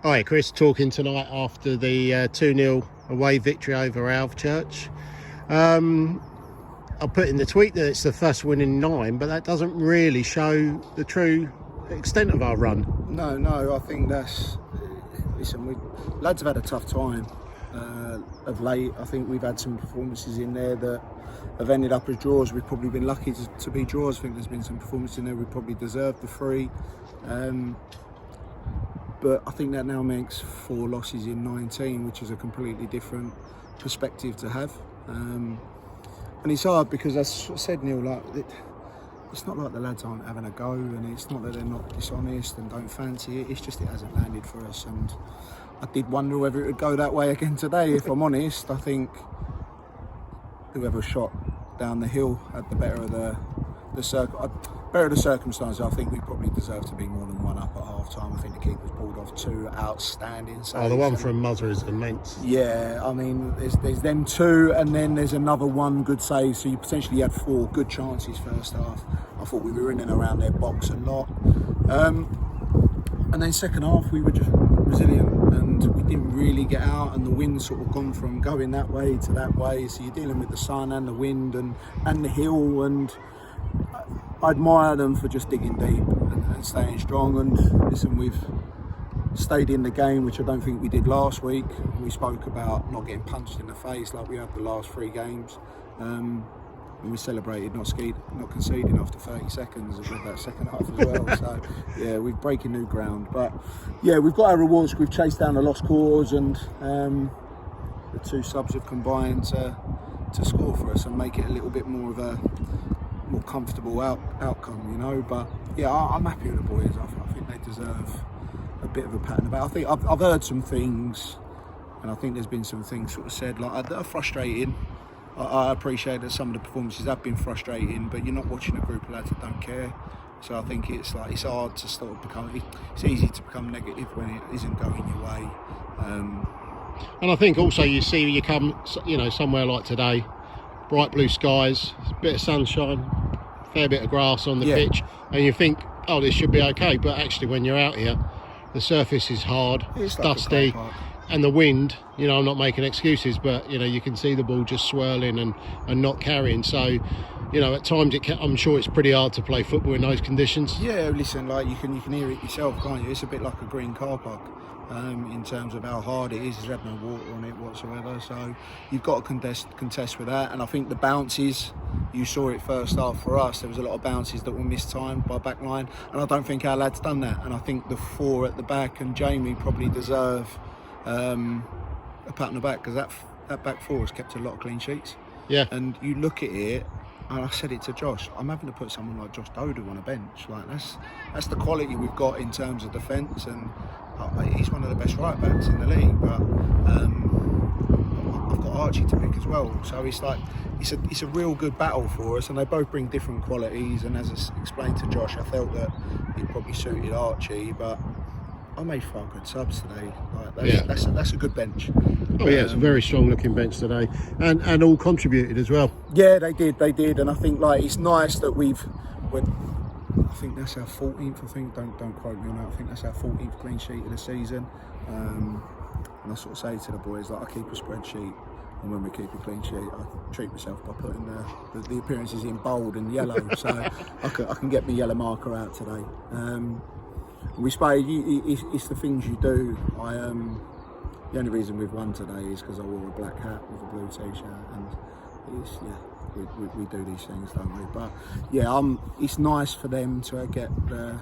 Hi, Chris, talking tonight after the 2-0 away victory over Alvechurch. I put in the tweet that it's the first win in 9, but that doesn't really show the true extent of our run. No, I think that's... Listen, lads have had a tough time of late. I think we've had some performances in there that have ended up as draws. We've probably been lucky to be draws. I think there's been some performances in there we probably deserved the 3. But I think that now makes 4 losses in 19, which is a completely different perspective to have. And it's hard because, as I said, Neil, like it's not like the lads aren't having a go, and it's not that they're not dishonest and don't fancy it. It's just it hasn't landed for us, and I did wonder whether it would go that way again today. If I'm honest, I think whoever shot down the hill had the better of the circumstances. I think we probably deserve to be more than 1 up at half time. I think the keeper's pulled off 2 outstanding saves. Oh, the one from Muzzer is immense. Yeah, I mean, there's them 2, and then there's another 1 good save. So you potentially had 4 good chances first half. I thought we were in and around their box a lot. And then second half, we were just resilient, and we didn't really get out, and the wind's sort of gone from going that way to that way. So you're dealing with the sun and the wind and the hill, and I admire them for just digging deep and staying strong. And listen, we've stayed in the game, which I don't think we did last week. We spoke about not getting punched in the face like we have the last 3 games. And we celebrated not conceding after 30 seconds of that second half as well. So yeah, we're breaking new ground. But yeah, we've got our rewards. We've chased down a lost cause, and the 2 subs have combined to score for us and make it a little bit more of a more comfortable outcome, you know. But yeah, I'm happy with the boys. I think they deserve a bit of a pat on the back. I think I've heard some things, and I think there's been some things sort of said like that are frustrating. I appreciate that some of the performances have been frustrating, but you're not watching a group of lads that don't care. So I think it's hard to sort of become. It's easy to become negative when it isn't going your way. And I think also you come, somewhere like today, bright blue skies, a bit of sunshine, fair bit of grass on the pitch, and you think, oh, this should be okay. But actually, when you're out here, the surface is hard, it's dusty, and the wind. I'm not making excuses, but you can see the ball just swirling and not carrying. So, at times I'm sure it's pretty hard to play football in those conditions. Yeah, listen, like you can hear it yourself, can't you? It's a bit like a Greene car park. In terms of how hard it is, there's no water on it whatsoever, so you've got to contest with that. And I think the bounces, you saw it first half for us, there was a lot of bounces that were mistimed by back line, and I don't think our lads done that. And I think the 4 at the back and Jamie probably deserve a pat on the back, because that back 4 has kept a lot of clean sheets. Yeah. And you look at it, and I said it to Josh, I'm having to put someone like Josh Dodo on a bench. Like that's the quality we've got in terms of defence, and he's one of the best right backs in the league. But I've got Archie to pick as well, so it's a real good battle for us, and they both bring different qualities. And as I explained to Josh, I felt that it probably suited Archie, but I made 5 good subs today. That's a good bench. Oh yeah, it's a very strong looking bench today, and all contributed as well. Yeah, they did, and I think it's nice that I think that's our 14th. I think don't quote me on that. I think that's our 14th clean sheet of the season. And I sort of say to the boys, I keep a spreadsheet, and when we keep a clean sheet, I treat myself by putting the appearances in bold and yellow, so I can get my yellow marker out today. We spray. It's the things you do. The only reason we've won today is because I wore a black hat with a blue t-shirt, and we do these things, don't we? But yeah, it's nice for them to get the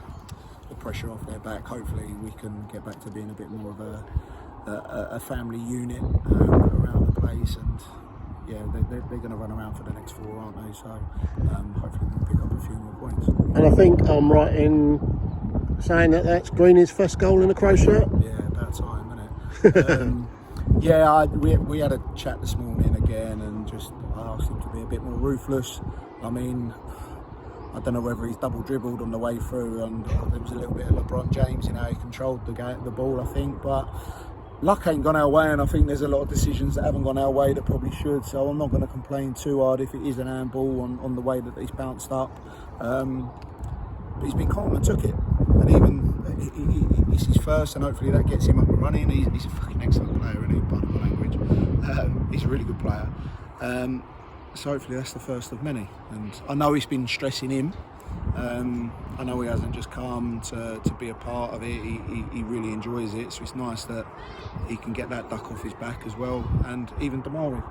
pressure off their back. Hopefully, we can get back to being a bit more of a family unit around the place, and yeah, they're going to run around for the next 4, aren't they? So hopefully we'll pick up a few more points. And I think I'm right in saying that's Greene's first goal in a Crows shirt. Yeah, about time, isn't it? We had a chat this morning again, and I asked him to be a bit more ruthless. I mean, I don't know whether he's double dribbled on the way through, and there was a little bit of LeBron James in how he controlled the ball, I think, but luck ain't gone our way, and I think there's a lot of decisions that haven't gone our way that probably should, so I'm not going to complain too hard if it is an handball on the way that he's bounced up. But he's been calm and took it, and it's his first, and hopefully that gets him up and running. He's a fucking excellent player, isn't he? Pardon my language. He's a really good player. So hopefully that's the first of many. And I know it's been stressing him. I know he hasn't just come to be a part of it. He really enjoys it. So it's nice that he can get that duck off his back as well. And even Demaray.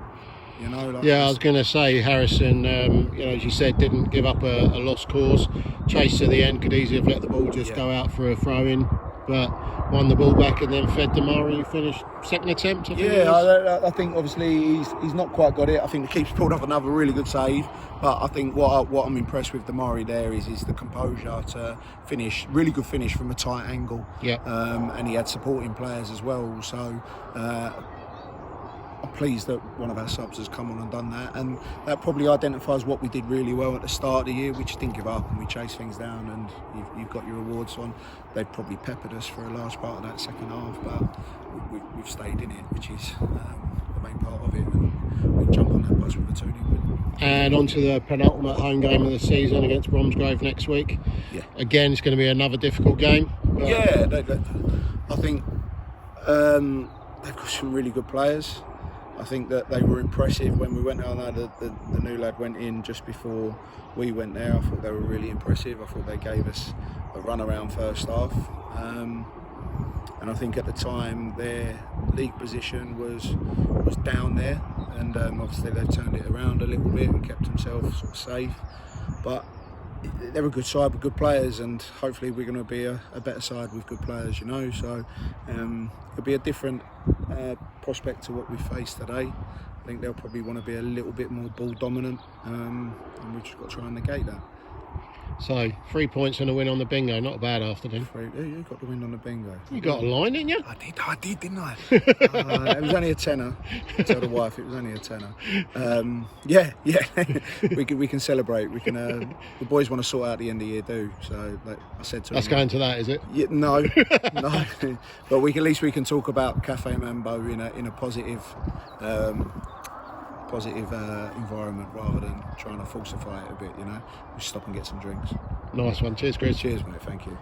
You know, like I was going to say Harrison, as you said, didn't give up a lost cause. Chased to the end, could easily have let the ball just go out for a throw in, but won the ball back and then fed Demaray, who finished second attempt. I think obviously he's not quite got it. I think the keeper's pulled off another really good save, but I think what I'm impressed with Demaray there is the composure to finish, really good finish from a tight angle. And he had supporting players as well, so I'm pleased that one of our subs has come on and done that, and that probably identifies what we did really well at the start of the year. We just didn't give up and we chased things down, and you've got your rewards on. They've probably peppered us for a large part of that second half, but we've stayed in it, which is the main part of it, and we jump on that bus with a 2-0 win. And on to the penultimate home game of the season against Bromsgrove next week. Again, it's going to be another difficult game. I think they've got some really good players. I think that they were impressive when we went down there. The new lad went in just before we went there. I thought they were really impressive. I thought they gave us a run around first half. And I think at the time their league position was down there, and obviously they've turned it around a little bit and kept themselves sort of safe. But they're a good side with good players, and hopefully we're going to be a better side with good players, so it'll be a different prospect to what we faced today. I think they'll probably want to be a little bit more ball dominant, and we've just got to try and negate that. So 3 points and a win on the bingo, not a bad afternoon. You got the win on the bingo. You got a line, didn't you? I did, didn't I? It was only a tenner. Tell the wife it was only a tenner. we can celebrate. We can. The boys want to sort out the end of the year do. So I said to that's them, going to that, is it? Yeah, no. But at least we can talk about Cafe Mambo in a positive environment rather than trying to falsify it a bit, We stop and get some drinks. Nice one. Cheers, Chris. Cheers, mate. Thank you.